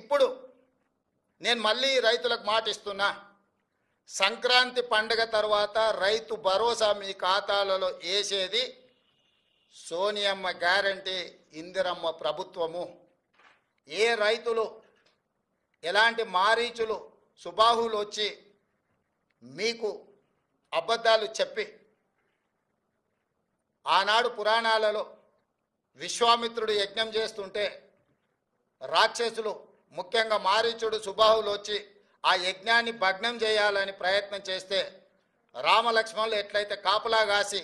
ఇప్పుడు నేను మళ్ళీ రైతులకు మాట ఇస్తున్నా, సంక్రాంతి పండుగ తర్వాత రైతు భరోసా మీ ఖాతాలలో వేసేది సోనియమ్మ గ్యారంటీ, ఇందిరమ్మ ప్రభుత్వము. ఏ రైతులు ఎలాంటి మారీచులు సుబాహులు వచ్చి మీకు అబద్ధాలు చెప్పి ఆనాడు పురాణాలలో విశ్వామిత్రుడు యజ్ఞం చేస్తుంటే రాక్షసులు ముఖ్యంగా మారీచుడు సుబాహులు వచ్చి ఆ యజ్ఞాన్ని భగ్నం చేయాలని ప్రయత్నం చేస్తే రామలక్ష్మణులు ఎట్లయితే కాపలా కాసి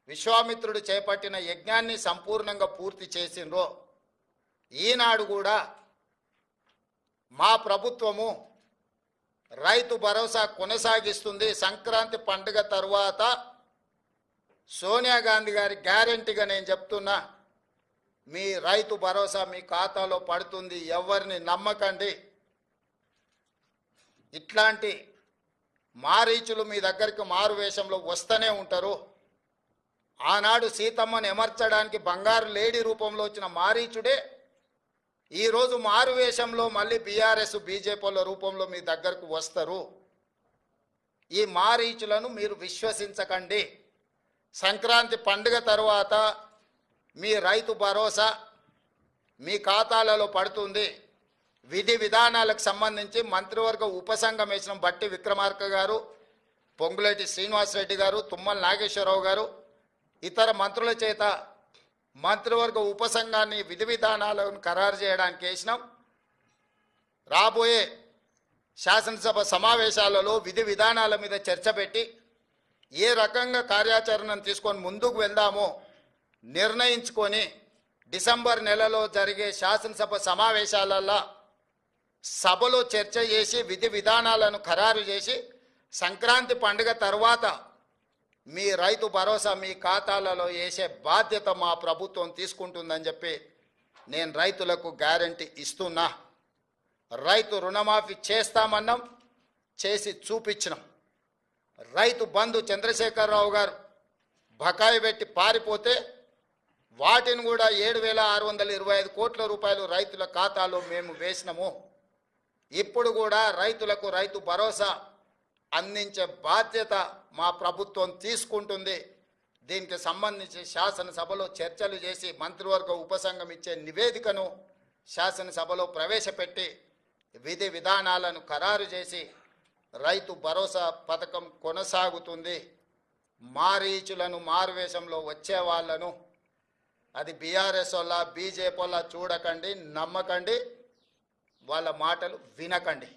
విశ్వామిత్రుడు చేపట్టిన యజ్ఞాన్ని సంపూర్ణంగా పూర్తి చేసిండ్రో, ఈనాడు కూడా మా ప్రభుత్వము రైతు భరోసా కొనసాగిస్తుంది. సంక్రాంతి పండుగ తరువాత సోనియా గాంధీ గారి గ్యారెంటీగా నేను చెప్తున్నా, మీ రైతు భరోసా మీ ఖాతాలో పడుతుంది. ఎవరిని నమ్మకండి. ఇట్లాంటి మారీచులు మీ దగ్గరికి మారు వేషంలో వస్తూనే ఉంటారు. ఆనాడు సీతమ్మను ఎమర్చడానికి బంగారు లేడీ రూపంలో వచ్చిన మారీచుడే ఈరోజు మారు వేషంలో మళ్ళీ బీఆర్ఎస్ బీజేపీల రూపంలో మీ దగ్గరకు వస్తారు. ఈ మారీచులను మీరు విశ్వసించకండి. సంక్రాంతి పండుగ తరువాత మీ రైతు భరోసా మీ ఖాతాలలో పడుతుంది. విధి విధానాలకు సంబంధించి మంత్రివర్గ ఉపసంఘం వేసిన బట్టి విక్రమార్క గారు, పొంగులేటి శ్రీనివాసరెడ్డి గారు, తుమ్మల నాగేశ్వరరావు గారు, ఇతర మంత్రుల చేత మంత్రివర్గ ఉపసంఘాన్ని విధి విధానాలను ఖరారు చేయడానికి వేసినాం. రాబోయే శాసనసభ సమావేశాలలో విధి విధానాల మీద చర్చ పెట్టి ఏ రకంగా కార్యాచరణను తీసుకొని ముందుకు వెళ్దామో నిర్ణయించుకొని డిసెంబర్ నెలలో జరిగే శాసనసభ సమావేశాలలో సభలో చర్చ చేసి విధి విధానాలను ఖరారు చేసి సంక్రాంతి పండుగ తర్వాత మీ రైతు భరోసా మీ ఖాతాలలో వేసే బాధ్యత మా ప్రభుత్వం తీసుకుంటుందని చెప్పి నేను రైతులకు గ్యారంటీ ఇస్తున్నా. రైతు రుణమాఫీ చేస్తామన్నాం, చేసి చూపించినాం. రైతు బంధు చంద్రశేఖరరావు గారు బకాయి పెట్టి పారిపోతే వాటిని కూడా 7,625 కోట్ల రూపాయలు రైతుల ఖాతాలో మేము వేసినాము. ఇప్పుడు కూడా రైతులకు రైతు భరోసా అందించే బాధ్యత మా ప్రభుత్వం తీసుకుంటుంది. దీనికి సంబంధించి శాసనసభలో చర్చలు చేసి మంత్రివర్గ ఉపసంఘం ఇచ్చే నివేదికను శాసనసభలో ప్రవేశపెట్టి విధి విధానాలను ఖరారు చేసి రైతు భరోసా పథకం కొనసాగుతుంది. మారీచులను మారువేషంలో వచ్చే వాళ్ళను, అది బీఆర్ఎస్ వాళ్ళ బీజేపీ వాళ్ళ చూడకండి, నమ్మకండి, వాళ్ళ మాటలు వినకండి.